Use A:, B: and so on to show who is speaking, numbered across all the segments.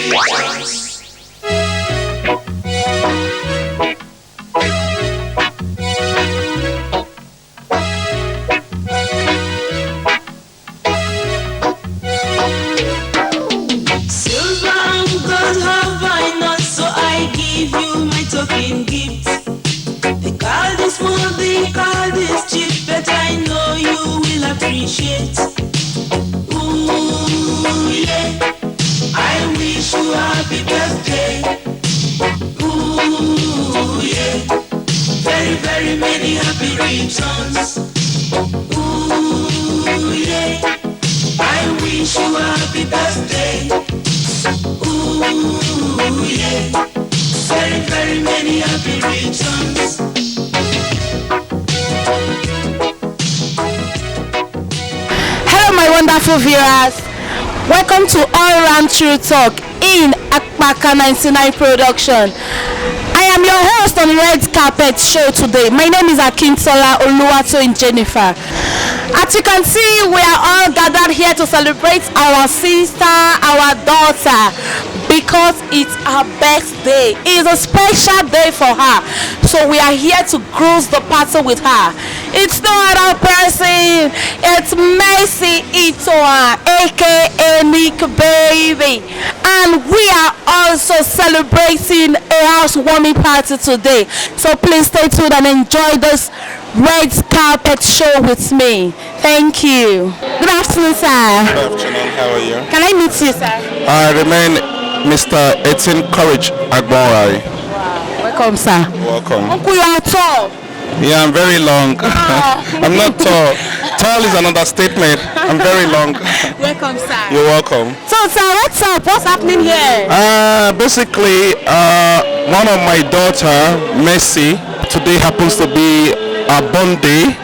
A: rejoice.
B: Appreciate. Ooh, yeah. I wish you happy birthday. Ooh, yeah. Very, very many happy returns. Ooh, yeah. I wish you happy birthday. Ooh, yeah. Very, very many happy returns.
C: My wonderful viewers, welcome to All Round True Talk in Akpaka 99 production. I am your host on the Red Carpet Show today. My name is Akintola Oluwatoyin Jennifer. As you can see, we are all gathered here to celebrate our sister, our daughter, because it's her birthday. It is a special day for her, so we are here to cruise the party with her. It's no other person, it's Ogedegbe Itohan, aka Nick Baby, and we are also celebrating a housewarming party today. So please stay tuned and enjoy this Red Carpet Show with me. Thank you. Good afternoon, sir.
D: Good afternoon. How are you?
C: Can I meet you, sir?
D: I remain Mr. 18 Courage Agbonrai.
C: Wow. Welcome, sir.
D: Welcome.
C: Uncle, you are tall.
D: Yeah, I'm very long. I'm not tall. Tall is an understatement. I'm very long.
C: Welcome, sir.
D: You're welcome.
C: So, sir, what's up? What's happening here?
D: Basically, one of my daughter, Mercy, today happens to be a born day,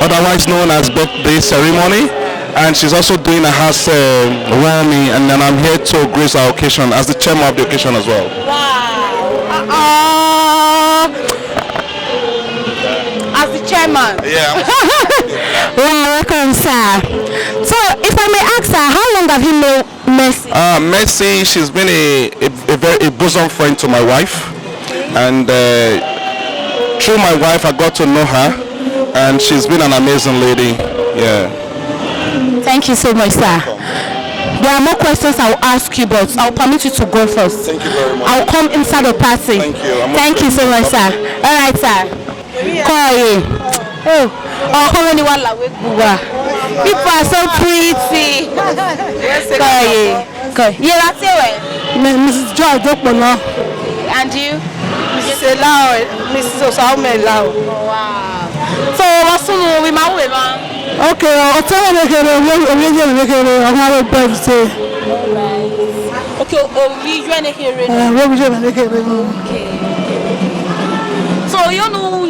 D: otherwise known as birthday ceremony, and she's also doing a house warming, and then I'm here to grace our occasion as the chairman of the occasion as well.
C: Wow. As the chairman.
D: Yeah.
C: Wow, welcome, sir. So, if I may ask, sir, how long have you known Mercy?
D: Mercy, she's been a bosom friend to my wife, and through my wife I got to know her, and she's been an amazing lady. Yeah.
C: Thank you so much, sir. There are more questions I'll ask you, but I'll permit you to go first.
D: Thank you very much.
C: I'll come inside the party.
D: Thank you.
C: Thank you so much, sir. All right, sir. Call you. Oh, how many one people are so pretty. Call you. Yeah, that's it. Mrs. Joy Dokbono. And you? Mrs. Elao. Mrs. Osaume Elao. Wow. So, what's the we ma? Okay, I'll tell you another birthday. Okay, okay. So you know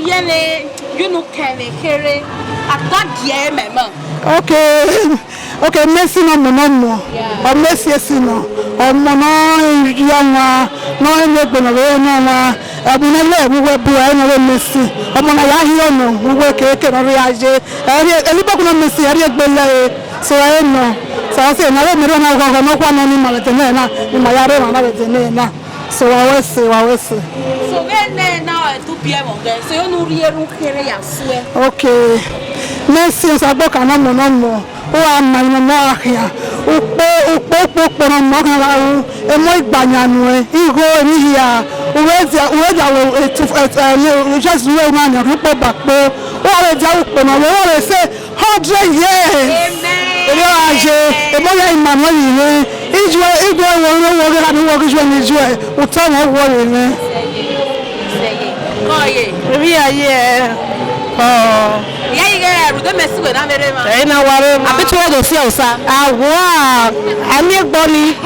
C: can here at that year mama. Okay, Messi no mono. Or Messi no. Or mono yama no ebe no no abunale we were boy no Messi. Omona ya hiyo no we were keke no reaje. Eliba kuna Messi ari egbele. So I know. So I say na we mero na go no kwa no ni maletene na ni mayare na letene na. So I will say. So when now 2 p.m. so you no real kere ya swe. Okay. Messi saboka na mono. O ama ina na ahia. Upo na magala o. Emo igbanyanu e. Igo ni hia. Uweza wo just we man ya upo bakpo. O ale ja upo na we say 100 years. Amen. Ero aje. Emo ya Emmanuel ni. Igwe wo ga ni wo gijwe ni jwe. Uta wo wo ni. Oye. Ebi aye. Oh. Yeah, you get a Messi with America. I know what I'm between the fields. Ah, wow. I'm your bunny.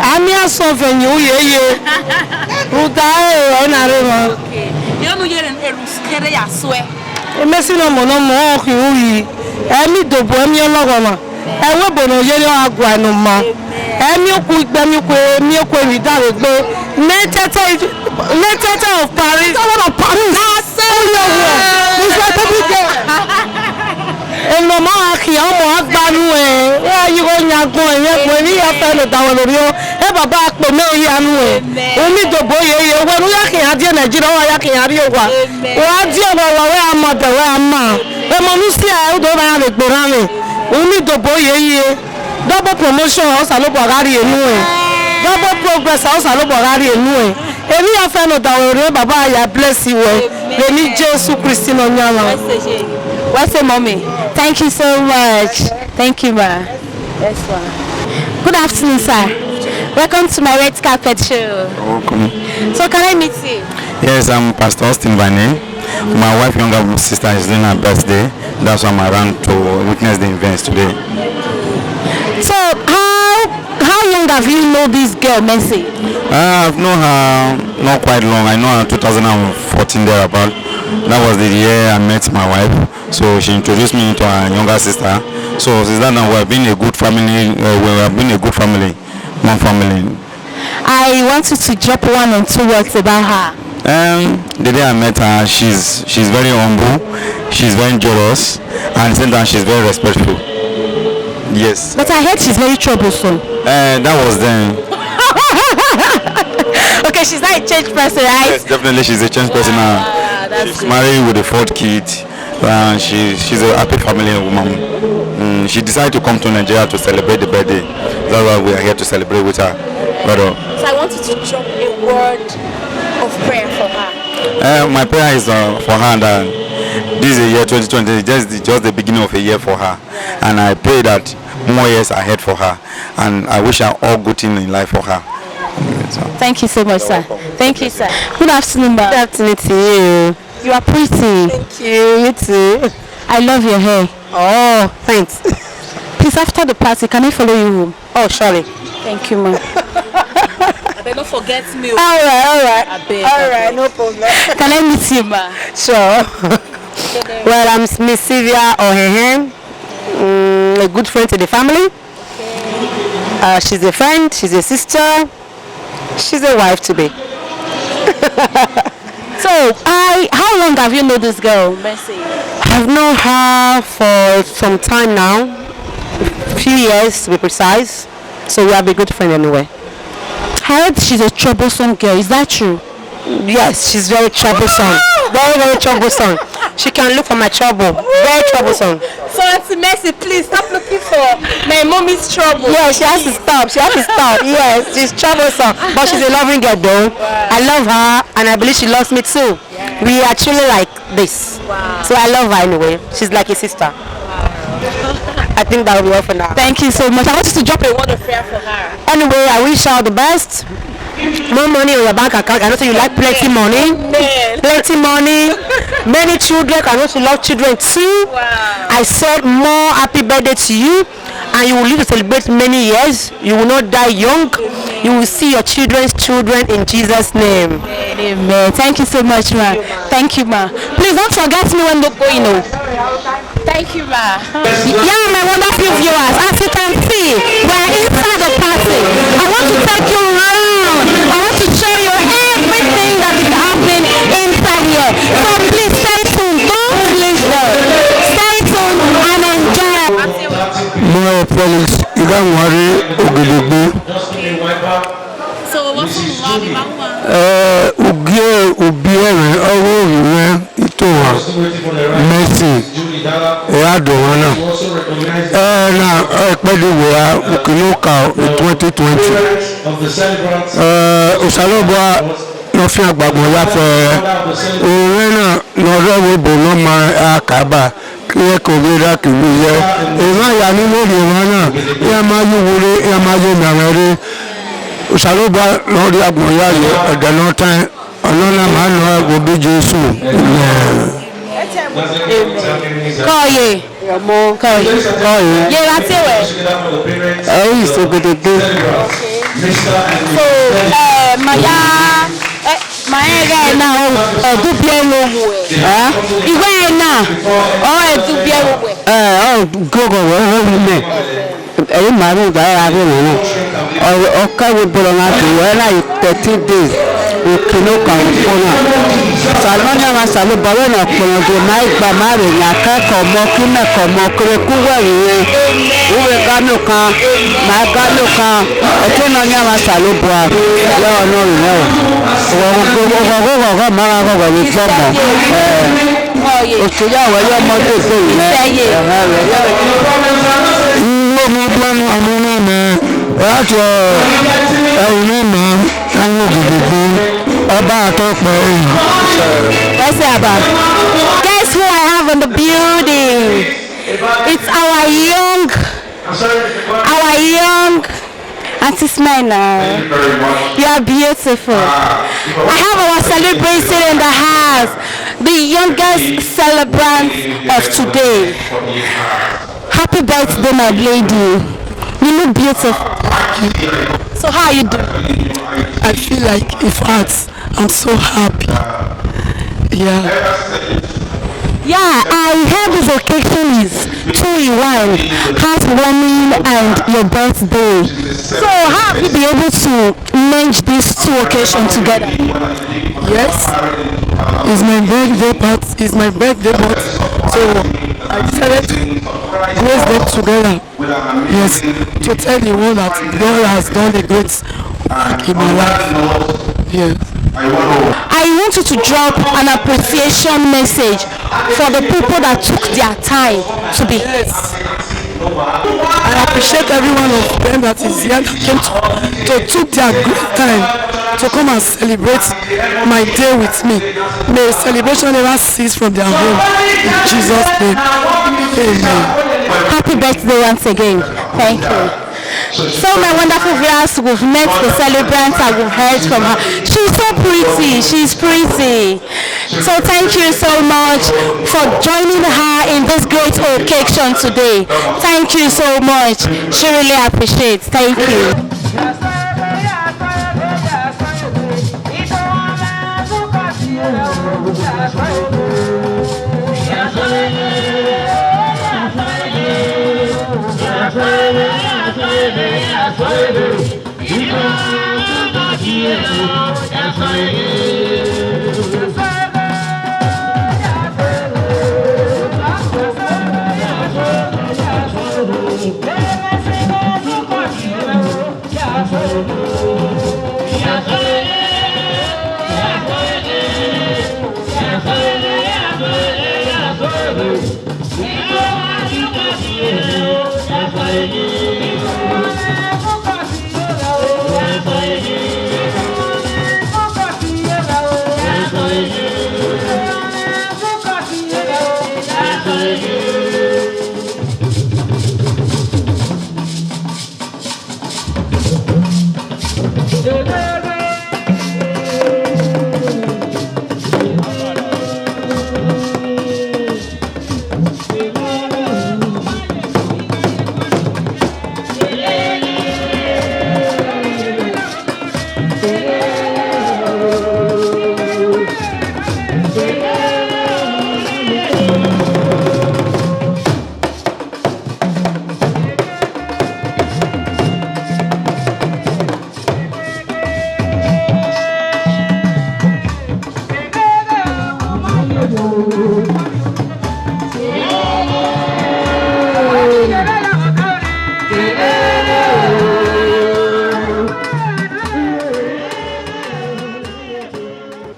C: I'm your sovereign. Yeah. Ruda, okay. You know, you're in a scary as well. A Messi no more. I'm the boy, Logoma. I will be no yellow aguanuma. I'm your quick, milk, without a glow. Later of Paris. Paris. And Mama, I'm more than where you going
A: agbon yen ko ni ya fe lo dawo lori o e baba apo me yi anu e omi dobo ye we nu ya kin ade Nigeria wa ya kin ari o wa o adi o wa we amada we ama e mo nu si a o do ba le gbora ni omi dobo ye double promotion o sa lo bo gari enu e double progress o sa lo bo gari enu e emi ya fe no dawo lori baba ya bless you we ni Jesus Christ no nyama.
C: What's it, mommy? Thank you so much. Thank you, ma. Yes, ma. Good afternoon, sir. Welcome to my red carpet show.
E: Welcome.
C: So, can I meet you?
E: Yes, I'm Pastor Austin by name. My wife, younger sister, is doing her birthday. That's why I'm around to witness the events today.
C: So, how long have you known this girl, Mercy?
E: I've known her not quite long. I know her 2014 thereabout. That was the year I met my wife. So she introduced me to her younger sister. So since that now we have been a good family. One family.
C: I want you to drop 1 or 2 words about her.
E: The day I met her, she's very humble. She's very generous, and at the same time she's very respectful. Yes.
C: But I heard she's very troublesome.
E: That was then.
C: Okay, she's not a changed person, right?
E: Yes, definitely she's a changed person now. She's married with a 4th kid. She's a happy family woman. She decided to come to Nigeria to celebrate the birthday. That's why we are here to celebrate with her.
C: So I want you to drop a word of prayer for her.
E: My prayer is for her that this is the year 2020, just the beginning of a year for her. And I pray that more years ahead for her. And I wish her all good things in life for her.
C: Thank you so much, sir. Thank you, sir. Good afternoon, ma'am.
A: Good afternoon to you.
C: You are pretty.
A: Thank you. You too.
C: I love your hair.
A: Oh, thanks.
C: Please, after the party, can I follow you home?
A: Oh, surely.
C: Thank you, ma'am. Don't forget me.
A: All right, no problem.
C: Can I meet you, ma?
A: Sure. Well, I'm Miss Sylvia Ohehem, a good friend to the family. She's a friend, she's a sister, she's a wife to be.
C: So, how long have you known this girl, Mercy?
A: I've known her for some time now, a few years to be precise. So we have a good friend anyway.
C: I heard she's a troublesome girl. Is that true?
A: Yes, she's very troublesome. Very, very troublesome. She can look for my trouble. Very troublesome.
C: So, Auntie Mercy, please stop looking for my mommy's trouble.
A: Yeah, she has to stop. Yes, she's troublesome. But she's a loving girl though. Wow. I love her and I believe she loves me too. Yeah. We are actually like this. Wow. So I love her anyway. She's like a sister. Wow. I think that will be all for now.
C: Thank you so much. I want you to drop a word of prayer for her.
A: Anyway, I wish her all the best. More money on your bank account. I know you like plenty money. Plenty money. Many children. I know you love children too. Wow. I said more happy birthday to you. And you will live to celebrate many years. You will not die young. You will see your children's children in Jesus' name.
C: Amen. Thank you so much, ma. Thank you, ma. Please don't forget me when you're going home. Thank you, ma.
A: Yeah, my wonderful viewers. As you can see, we're inside the party. I want to take you around. I want to show you everything that is happening inside here. So please stay tuned. Don't leave there. Stay tuned and enjoy.
F: More police, you don't worry, Ogedegbe.
C: So what's the mama?
F: Ogedegbe Itohan, Mercy, Eadowana. Now, Ogedegbe 2020. Osaloba, nothing about Orena, no Bonoma, Akaba. Kíyẹ kò gbé dákì bí yẹ èèmà yà ní lórí ìwọ̀n náà yẹ máa yí wúlé yẹ máa yé mẹ́rin rí òṣàlóbá lórí àgbọ̀nyá yẹ ẹ̀dẹ̀ náà tán ọlọ́nà máa nọ ẹgbẹ̀ bí Jésù
C: Kọ́ọ̀yè yẹ láti wẹ̀
F: ẹ̀yìn ìṣògedegbe.
C: So Maega na edubie lowo iwe na edubie lowo
F: Gogo me ẹ̀yí màálù gbà yà rí wọn ọ̀ka wo bọ̀rọ̀ náà tó wọ́n láyé 13 days òkè ló kà ń fọ́ náà.
A: Salmonia Masalo Barona Kono, Mike Bamari, Nakako, Mokina, Mokuwa, Uwekanuka, Maganuka, Otononia Masalo Boa, no, Marago, with Bobo. Australia, where your mother is guess who I have in the building? It's our young Auntie Smena. You are beautiful. I have our celebration in the house. The youngest celebrant of today. Happy birthday, my lady. You look beautiful. So how are you doing?
G: I feel like, in fact, I'm so happy.
A: Yeah, I heard this occasion is 2 in 1, heartwarming and your birthday. So how have you been able to merge these 2 occasions together?
G: Yes, it's my birthday, but so I decided to place them together. Yes, to tell the world that God has done a great work in my life. Yes.
A: I want you to drop an appreciation message for the people that took their time to be here.
G: I appreciate every one of them that is here that came to took their great time to come and celebrate my day with me. May celebration never cease from their home. In Jesus' name. Amen.
A: Happy birthday once again. Thank you. So my wonderful viewers, we've met the celebrant and we've heard from her. She's so pretty. She's pretty. So thank you so much for joining her in this great occasion today. Thank you so much. She really appreciates. Thank you.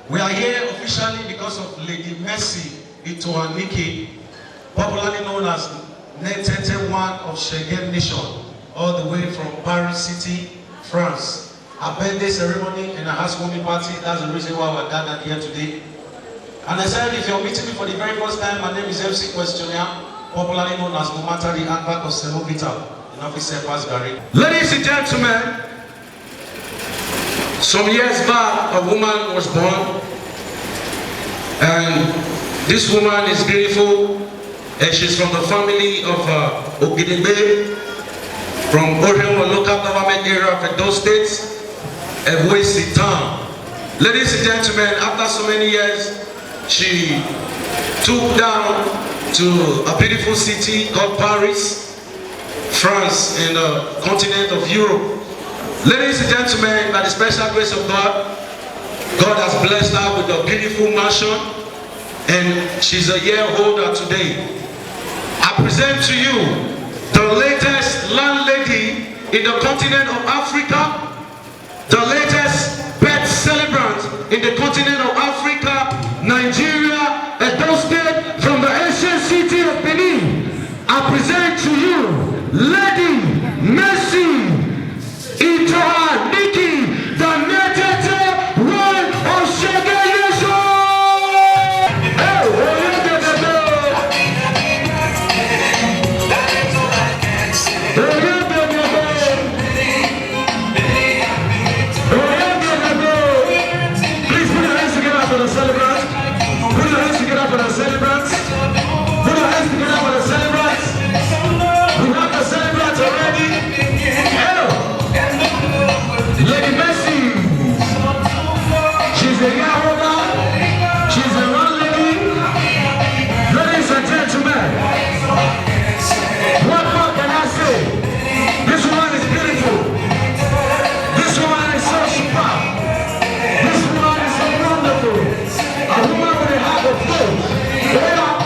H: We are here officially because of Lady Itohan, popularly known as Netete One of Schengen Nation, all the way from Paris City, France. A birthday ceremony and a housewarming party. That's the reason why we're gathered here today. And I said, if you're meeting me for the very first time, my name is MC Questionnaire, popularly known as Momatari Anbak of Semovita, in officer Pasgari. Ladies and gentlemen, some years back, a woman was born, and this woman is beautiful, and she's from the family of Ogedegbe, from Ohio local government area of Edo State, Ogedegbe Itohan. Ladies and gentlemen, after so many years, she took down to a beautiful city called Paris, France, in the continent of Europe. Ladies and gentlemen, by the special grace of God, God has blessed her with a beautiful mansion, and she's a year older today. I present to you the latest landlady in the continent of Africa, the latest birth celebrant in the continent of Africa, Nigeria, Edo State, from the ancient city of Benin. I present to you Lady Mercy Itohan, the Netete one of Shege Nation. Please put your hands together for the celebrants. Put your hands together for the celebrants. Put your hands together for the celebrants. We have the celebrants already. Hello. Lady Mercy. She's a year older. She's a one lady. Ladies and gentlemen, what more can I say? This woman is beautiful. This woman is so superb. This woman is so wonderful. A woman with a heart of gold. Yeah.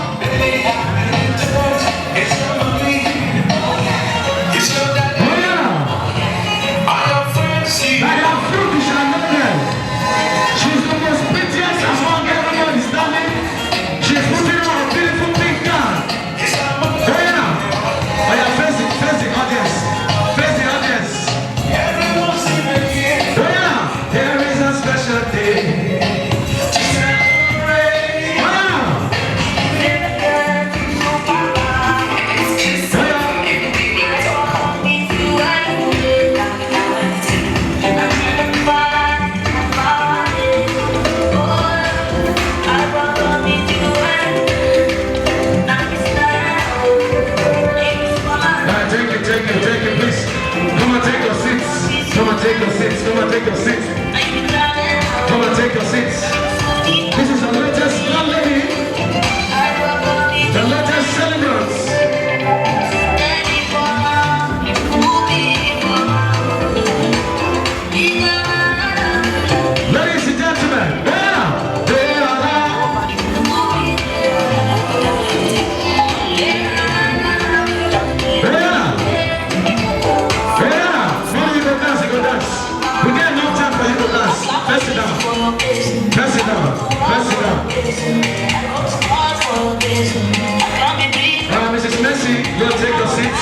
H: Mrs. Mercy, you'll take your seats.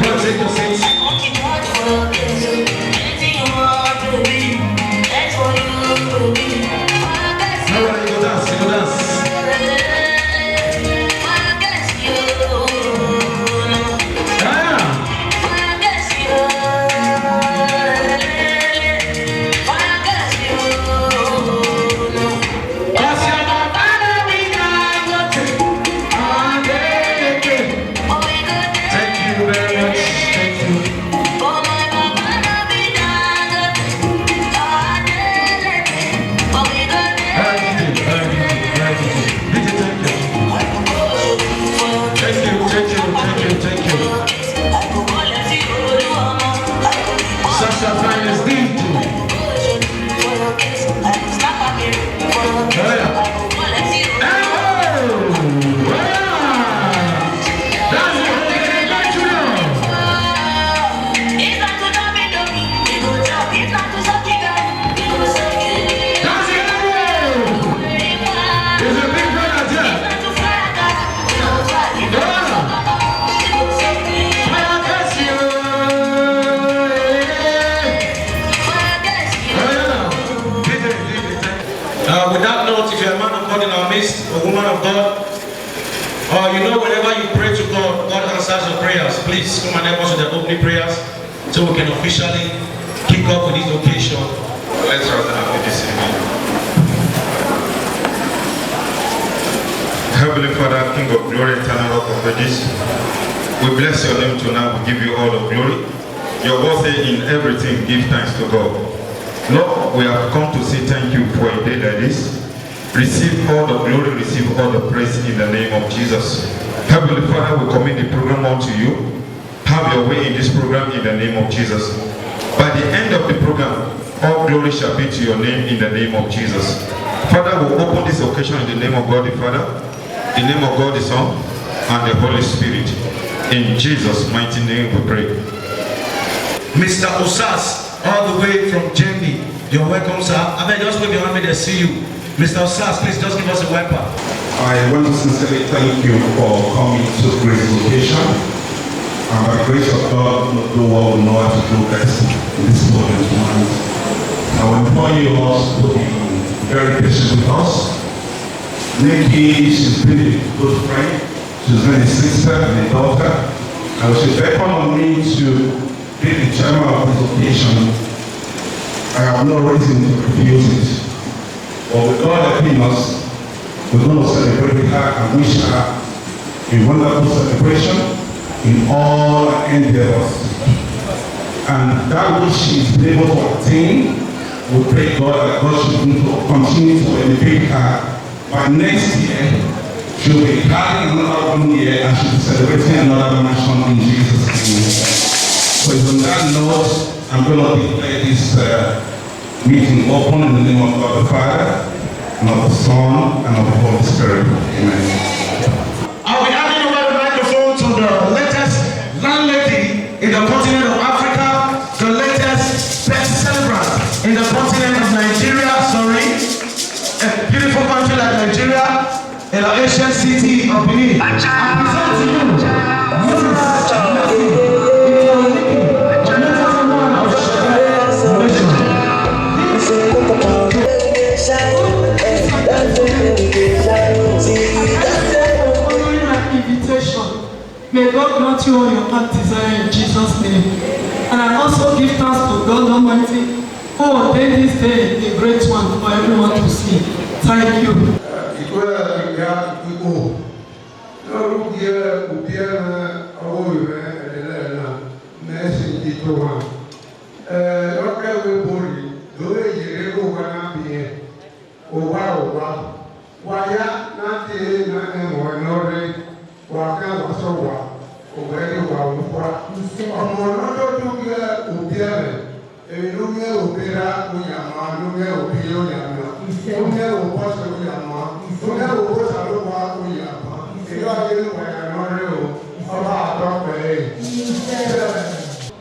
H: You'll take your seats. Alright, you go dance, you go dance. With that note, if you're a man of God in our midst, a woman of God, or you know whenever you pray to God, God answers your prayers, please come and help us with the opening prayers so we can officially kick off with this occasion. Let's rise and have this evening.
I: Heavenly Father, King of glory, eternal rock of ages, we bless your name tonight, we give you all the glory. Your word say in everything, give thanks to God. Lord, we have come to say thank you for a day like this. Receive all the glory, receive all the praise in the name of Jesus. Heavenly Father, we commit the program unto you. Have your way in this program in the name of Jesus. By the end of the program, all glory shall be to your name in the name of Jesus. Father, we open this occasion in the name of God the Father, in the name of God the Son, and the Holy Spirit. In Jesus' mighty name we pray.
H: Mr. Osas, all the way from Germany, you're welcome, sir. I mean, just wave your hand, they see you. Mr. Osas, please just give us a wiper.
J: I want to sincerely thank you for coming to Grace Location. And by the grace of God, do what we know how to do best in this moment tonight. I will implore you all to be very patient with us. Nikki, she's been a good friend. She's been a sister and a daughter. And she's beckoned on me to be the chairman of this occasion. I have no reason to refuse it. But with God helping us, we're going to celebrate with her and wish her a wonderful celebration in all endeavors. And that which she's been able to attain, we pray God that God should continue to elevate her. By next year, she'll be having another 1 year and she'll be celebrating another nation in Jesus' name. So on that note, I'm going to declare this meeting open in the name of God the Father, and of the Son, and of the Holy Spirit. Amen.
H: I'll be handing over the microphone to the latest landlady in the continent of Africa, the latest best celebrant in the continent of Nigeria, a beautiful country like Nigeria, in the ancient city of Benin. I present to you,
G: may God grant you all your heart desire in Jesus' name. And I also give thanks to God Almighty who ordained this day a great one for everyone to see. Thank you.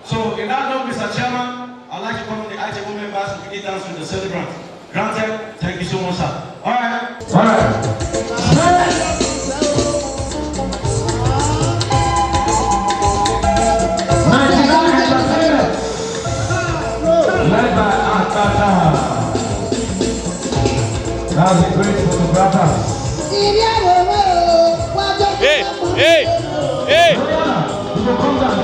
H: So, in that note, Mr. Chairman, I'd like to call on the ITV members to begin dance with the celebrant. Granted, thank you so much, sir. All right.
K: Led by Atata. That's a great photographer. Hey! Come down.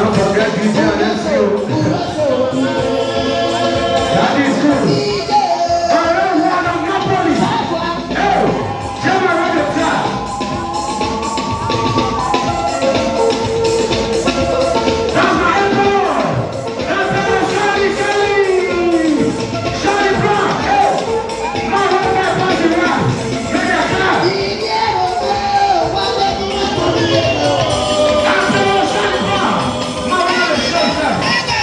K: Don't forget That is good. One of Napoli. Oh, Gemma on the top. That's my emperor. Emperor Shali Brown. Oh, my one that was around. Make that clap. Emperor Shali Brown. My one that was around.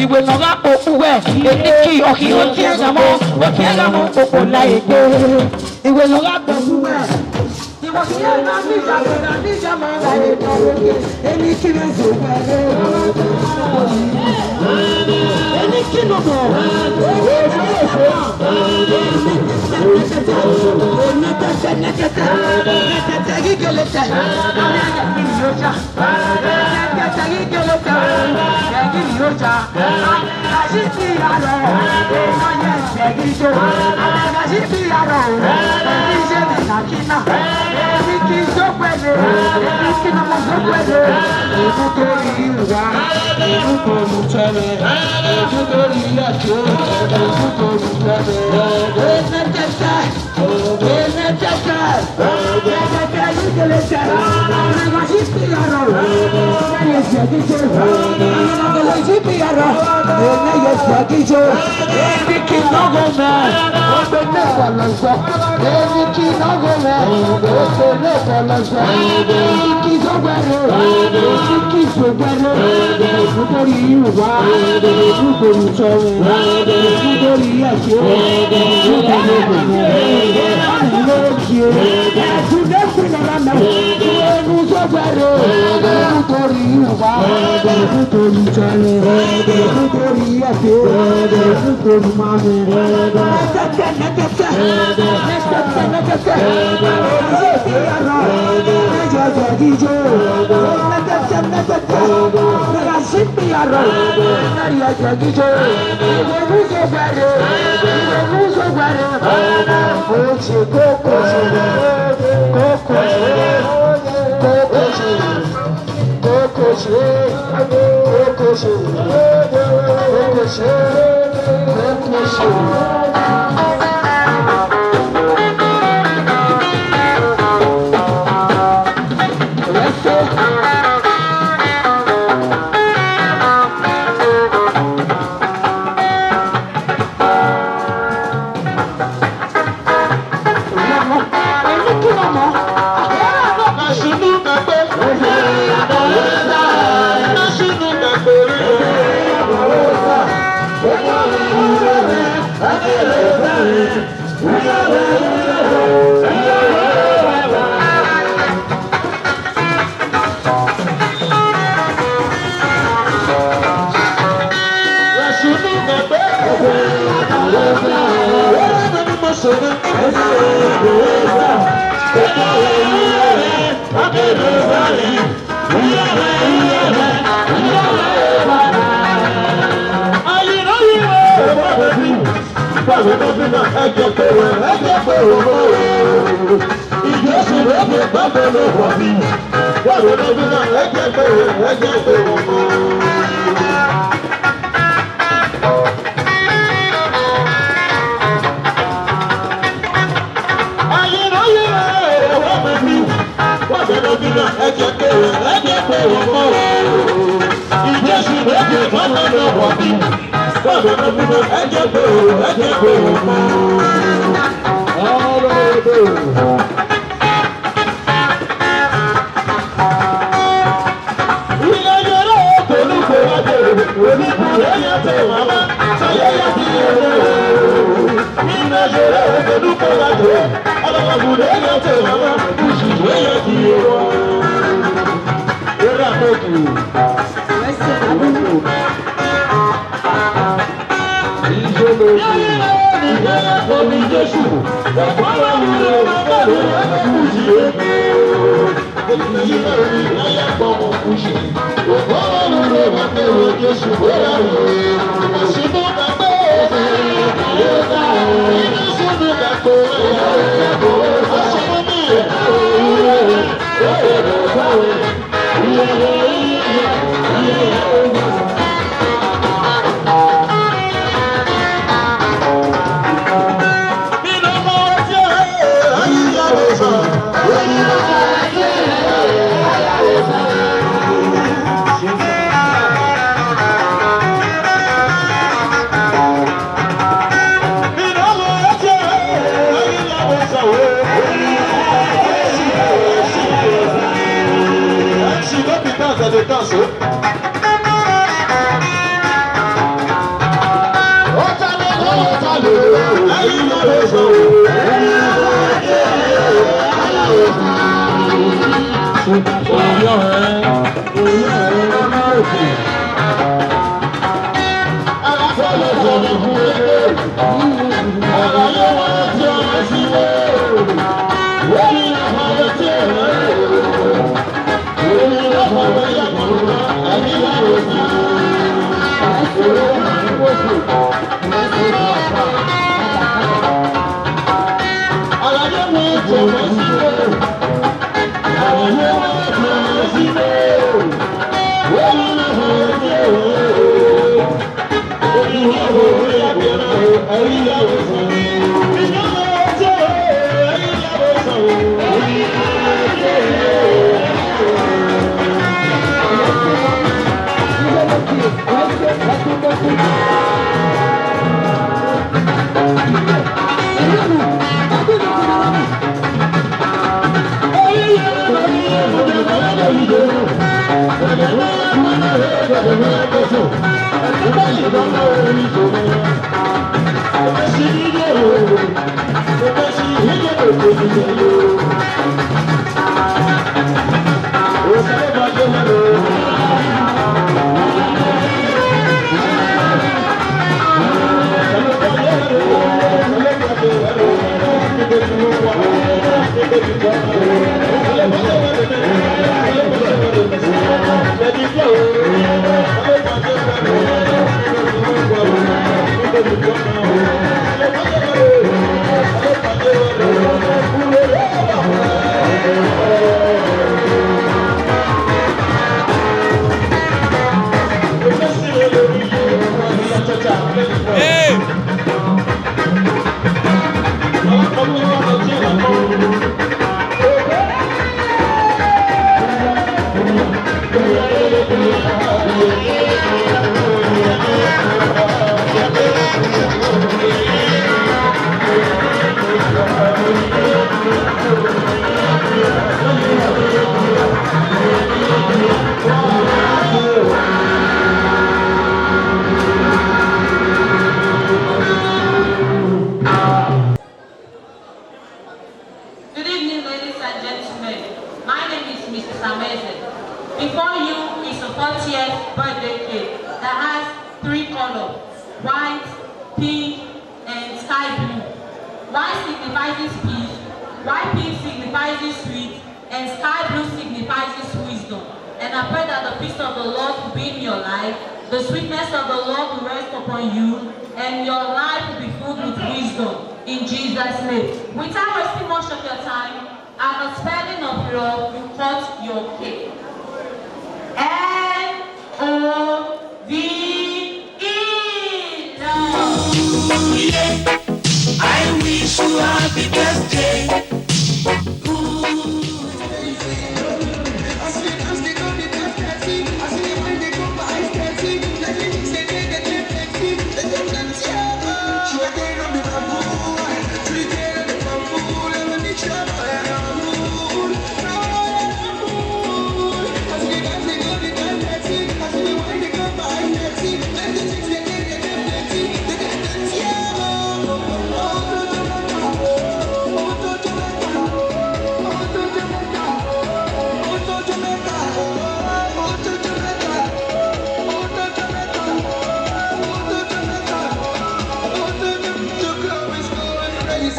K: Ìwé lọ́gá òkú ẹ̀ èdè kí ọkì ó tí ẹ̀gà mọ́ òkè ẹ̀gà mọ́ òkò láyé gbé. Ìwé lọ́gá òkú ẹ̀ ìwọ kí ẹ̀gà ní ìjàgbọ̀dà ní ìjàmọ̀ láyé gbé. Ẹni kí ló ń sòwò ẹ̀rẹ́ ẹni kí ló mọ̀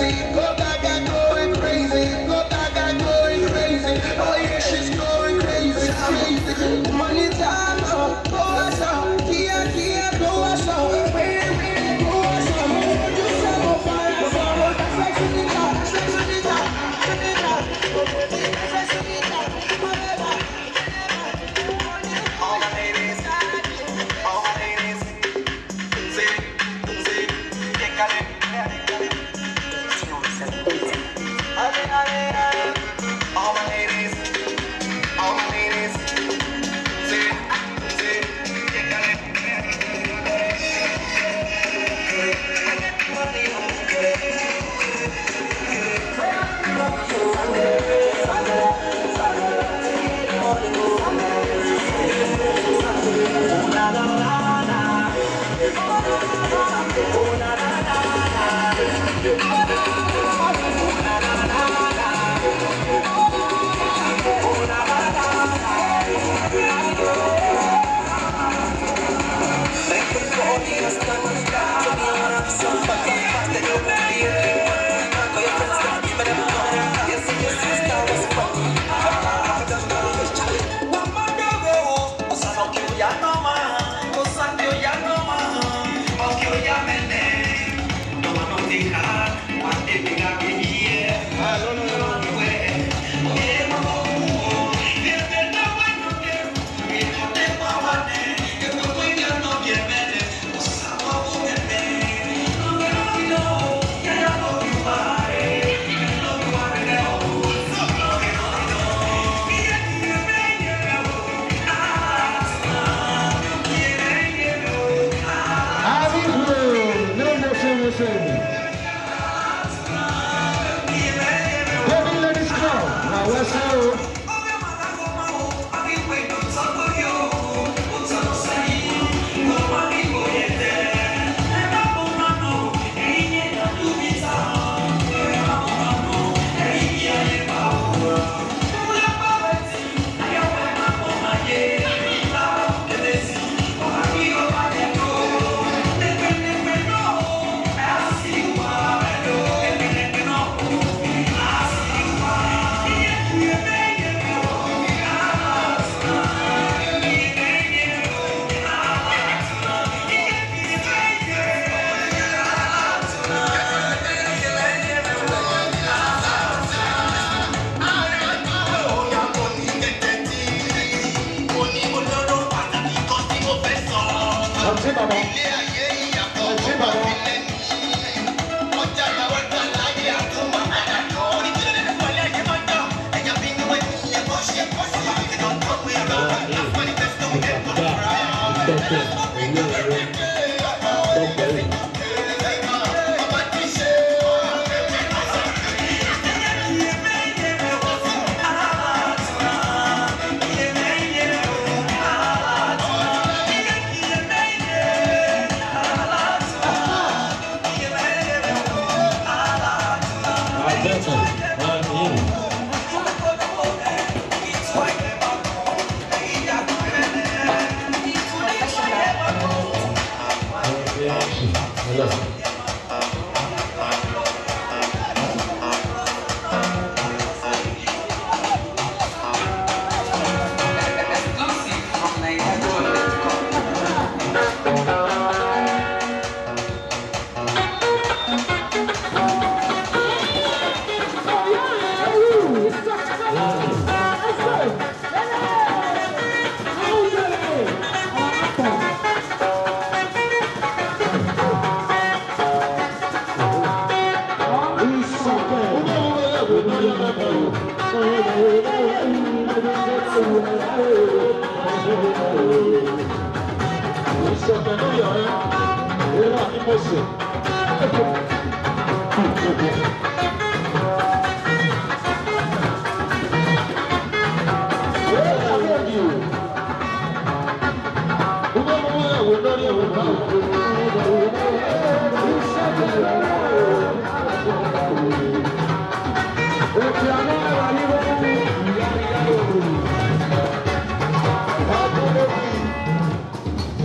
B: crazy. Go Gaga going crazy. Go Gaga going crazy. Oh yeah, she's going crazy. Crazy. Money time, go us out. Kia, go us out. Go us out. You say go fire, go. Sex in the car, sex in the car, sex in the car, sex in the car. All my ladies, see, get calling. All my ladies, see, get calling.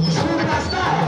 K: Superstar.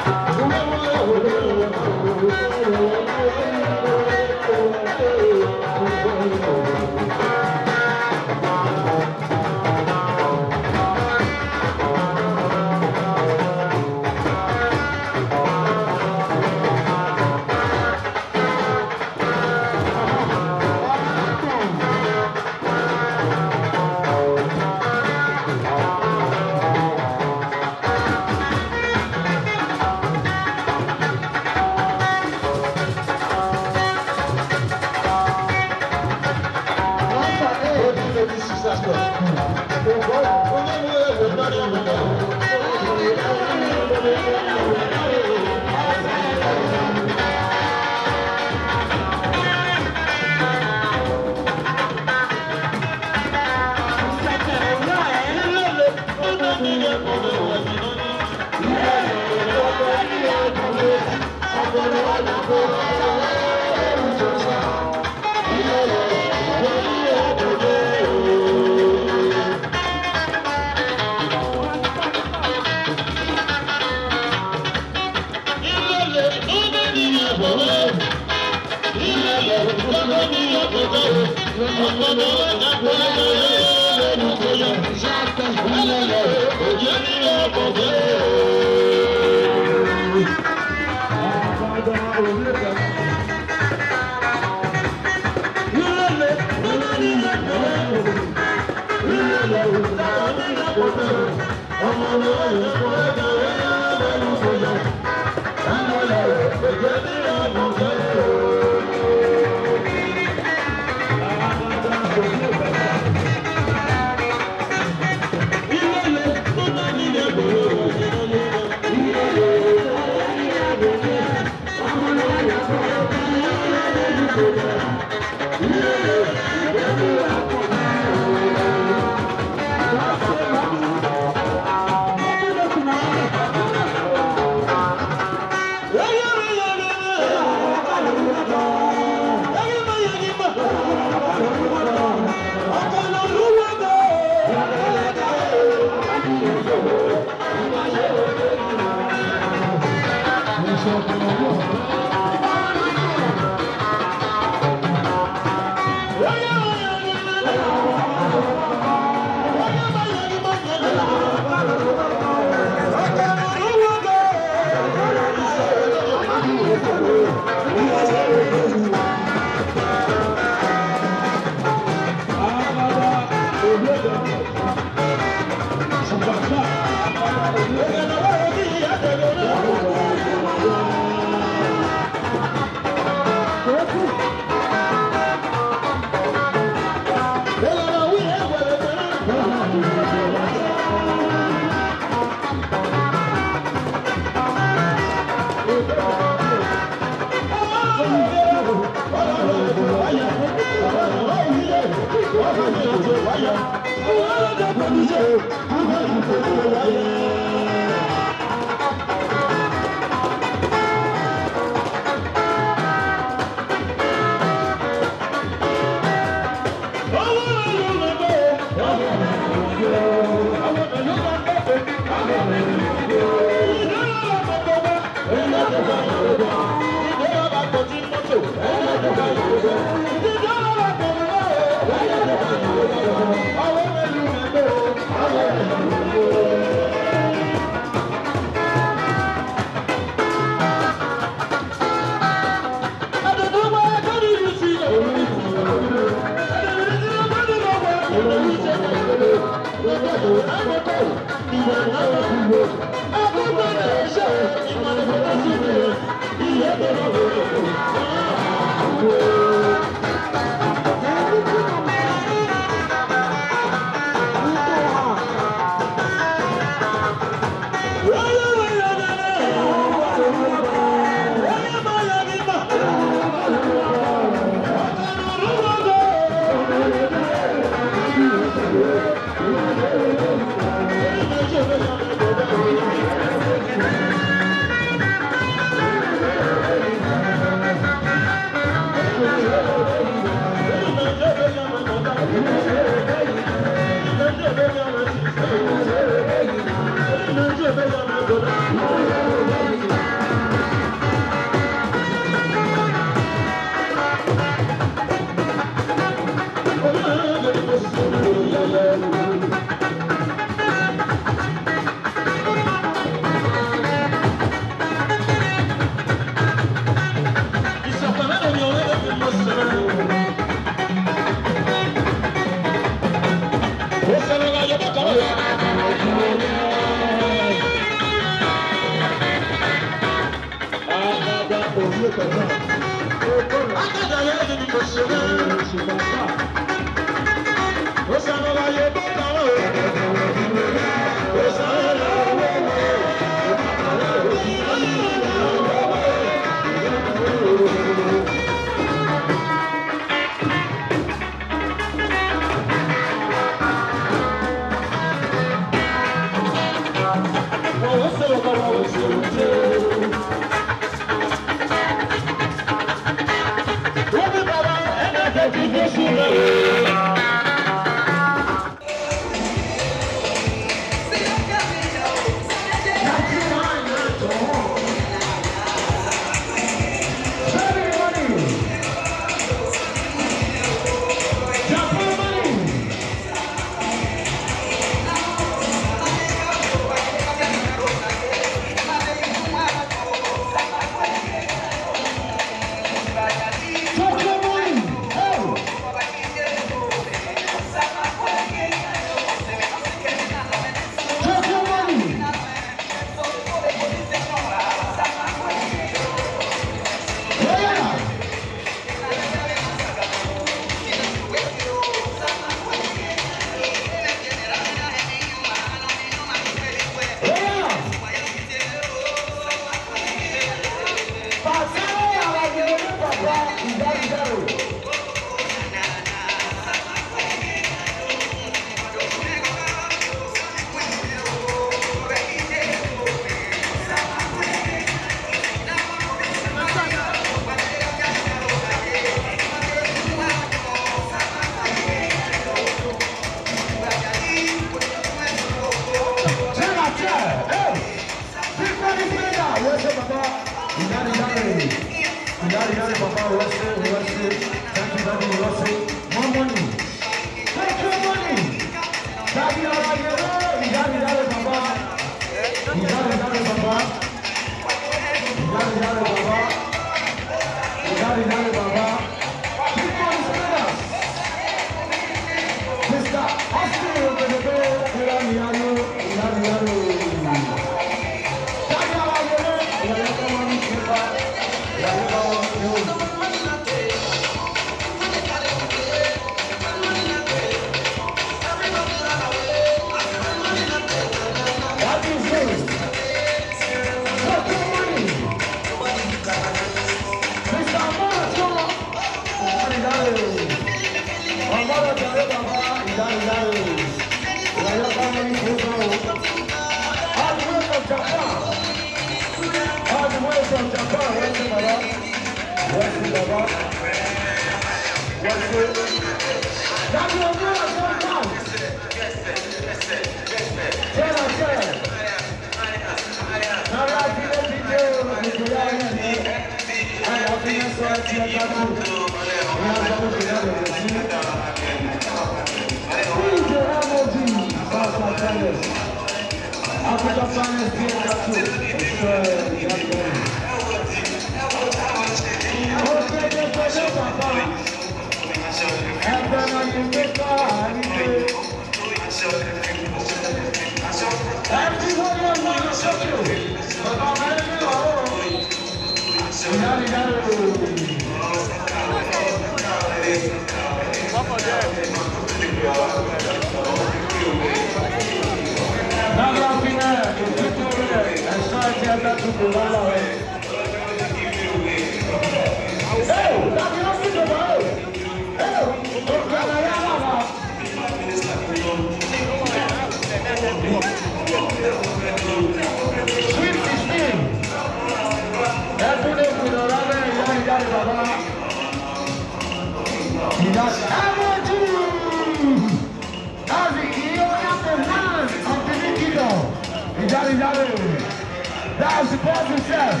L: That's the boss himself.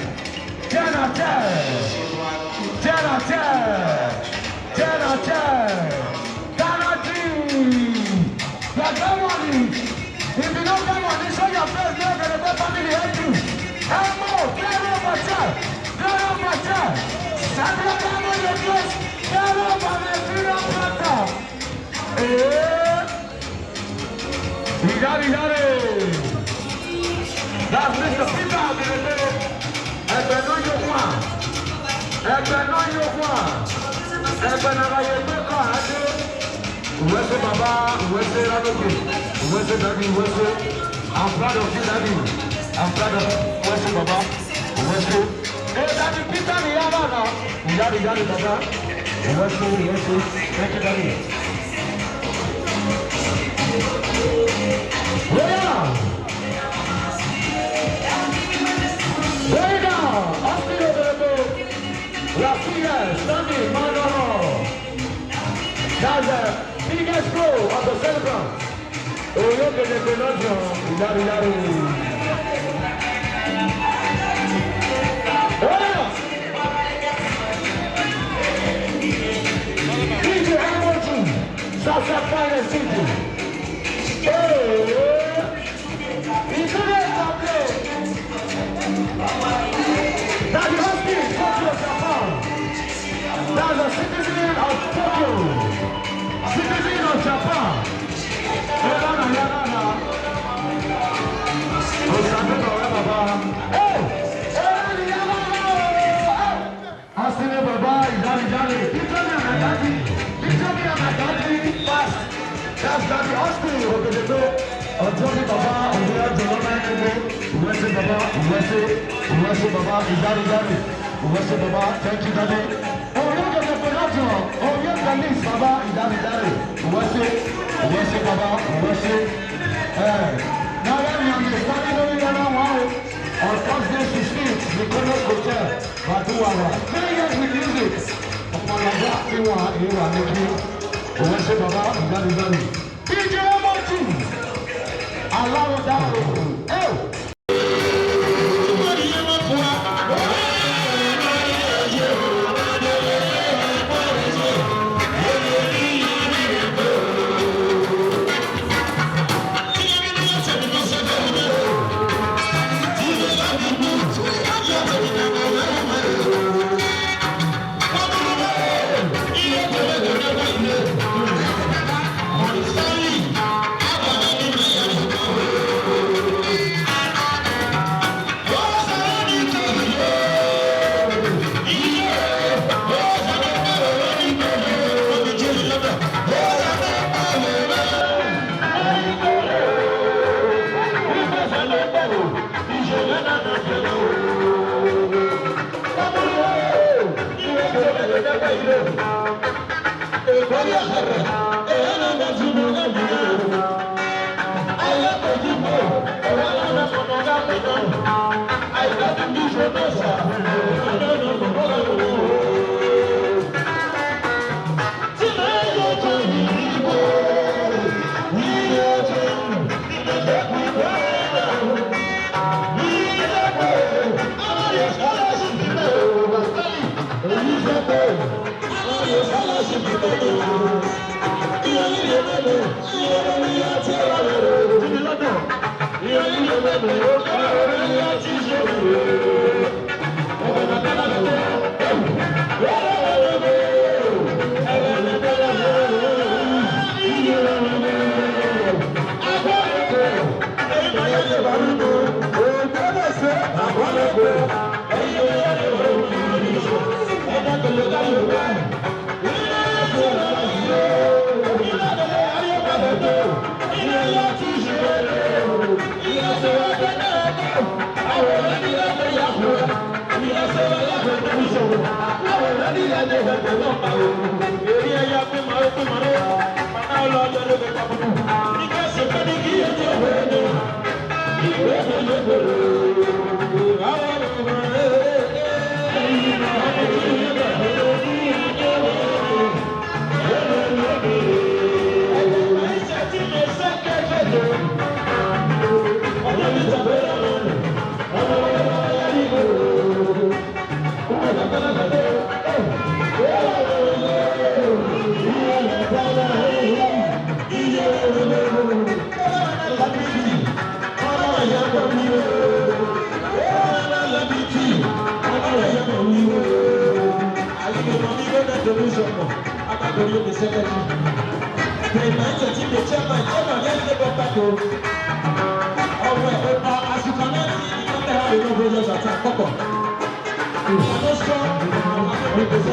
L: 10 out of 10. 10 out of 10. 10 out of 10. Like that one. If you don't come on, show your face. You're going to go family help you. Help more. Get over time. Get over time. Stand up on your place. Get over the freedom factor. He got it. That's Mr. Peter. And I know you want. Ẹgbẹ́ náà yóò fún wa. Ẹgbẹ́ náà bá yẹ gbé kọ́ àdé. Uwese Baba, Uwese Radoke, Uwese Daddy, Uwese. I'm proud of you, Daddy. I'm proud of Uwese Baba, Uwese. Hey, Daddy, Peter, the other now. Daddy, Baba. Uwese, Uwese. Thank you, Daddy. Yeah. Way down. Ogedegbe. Rafiya, standing, Mano. That's the biggest goal of the celebrant. Ogedegbe Itohan. DJ Hamilton, Southside Finance DJ. He's in it up there. Now the husky, Tokyo, Japan. That's a citizen of Tokyo. Citizen of Japan. Yalana. Hey! Asine Baba, Idali. Picture me and my daddy fast. That's Daddy Austin, Ogedegbe. Ọjọ́bí Baba, Òwúrọ̀ Jọlọ́mọ Ẹgbẹ́. Uwese Baba, Uwese Baba, Idali. Uwese Baba, thank you, Daddy. Ogedegbe Itohan, Ogedegbe Baba, Idali. Uwese Baba, Uwese. Now let me understand only one on Thursday 16th, the Congress Hotel, Batuwawa. 3 years with music. Ọmọlọ́gbà ìwà nìkí. Uwese Baba, Idali. DJ Hamilton, aláwọ̀ dáhùn. As you cannot see, you don't have enough brothers at a couple. You are not strong, Thank you.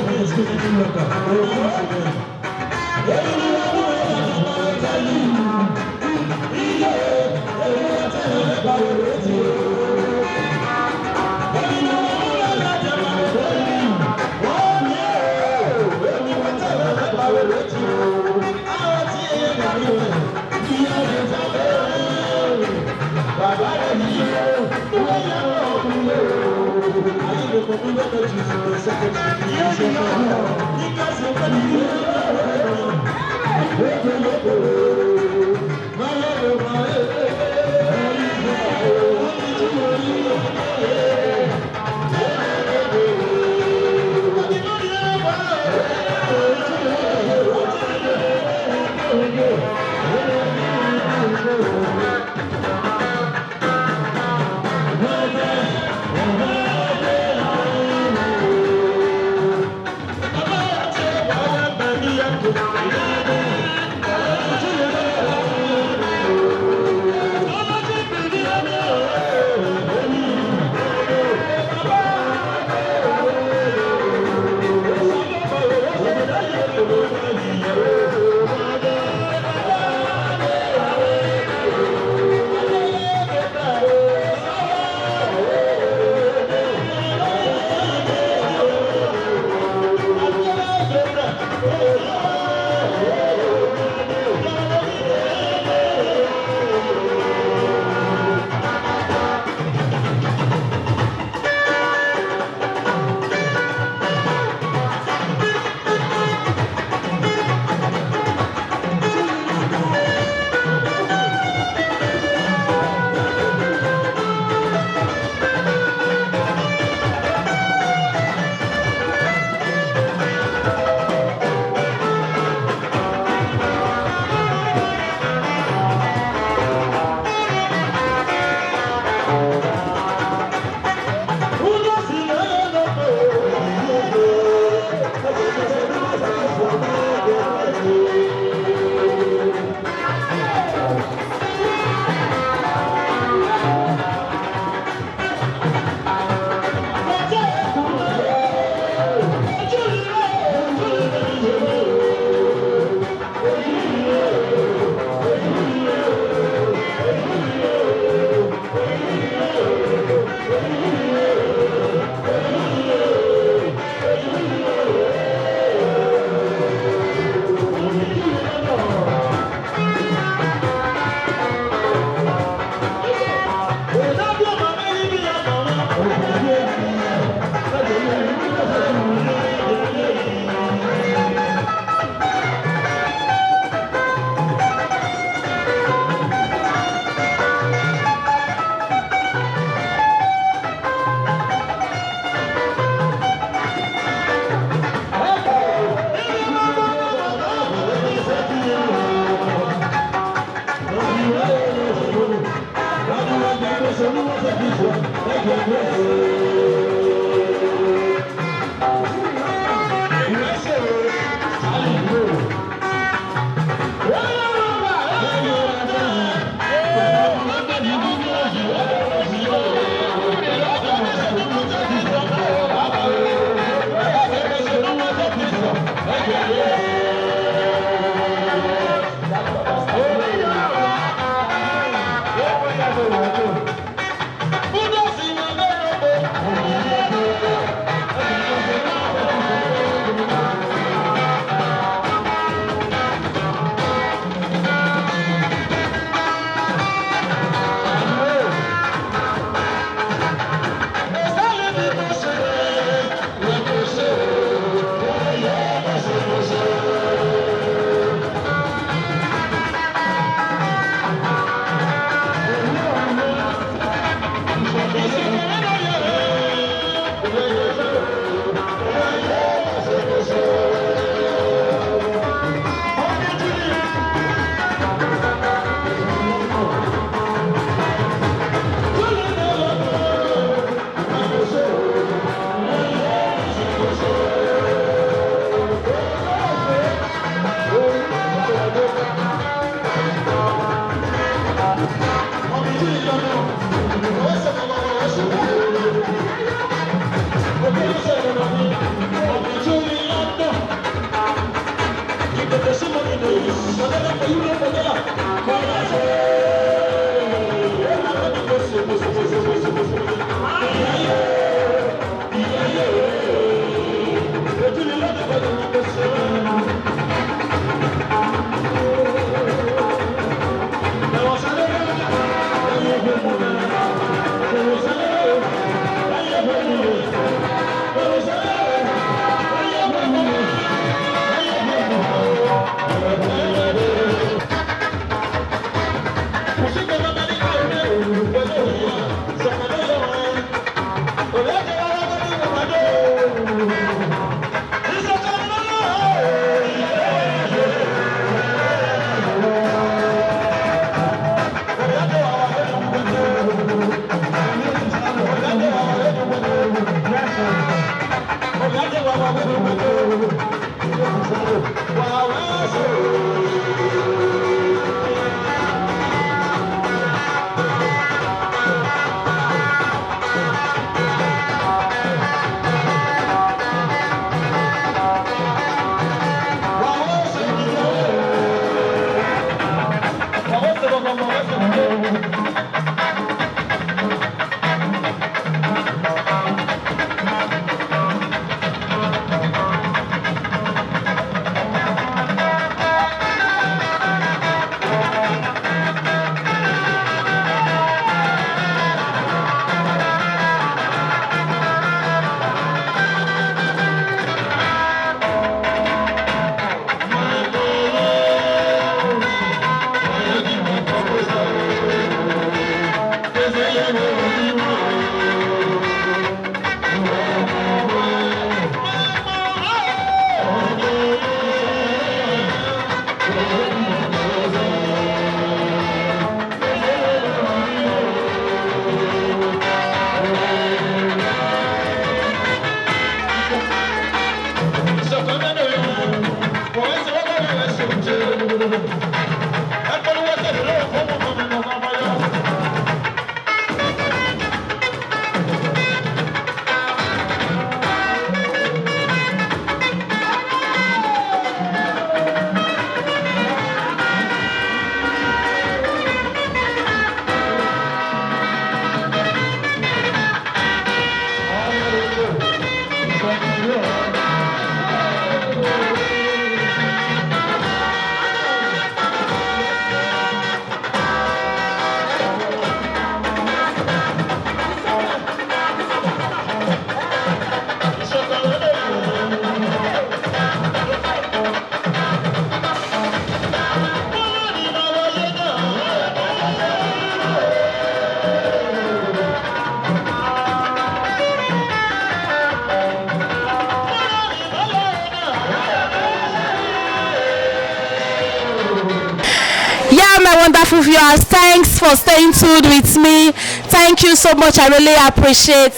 C: My wonderful viewers, thanks for staying tuned with me. Thank you so much. I really appreciate.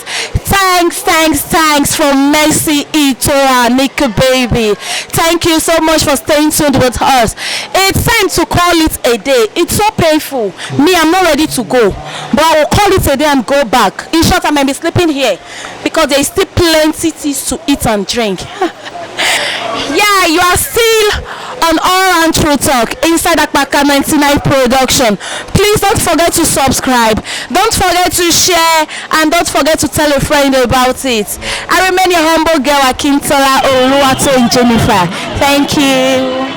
C: Thanks from Mercy Itohan, Nick baby. Thank you so much for staying tuned with us. It's time to call it a day. It's so painful. Me, I'm not ready to go, but I will call it a day and go back. In short, I might be sleeping here because there is still plenty things to eat and drink. Yeah, you are still on All and True Talk inside Akpaka 99 production. Please don't forget to subscribe, don't forget to share, and don't forget to tell a friend about it. I remain your humble girl Akintola Oluwato Jennifer. Thank you.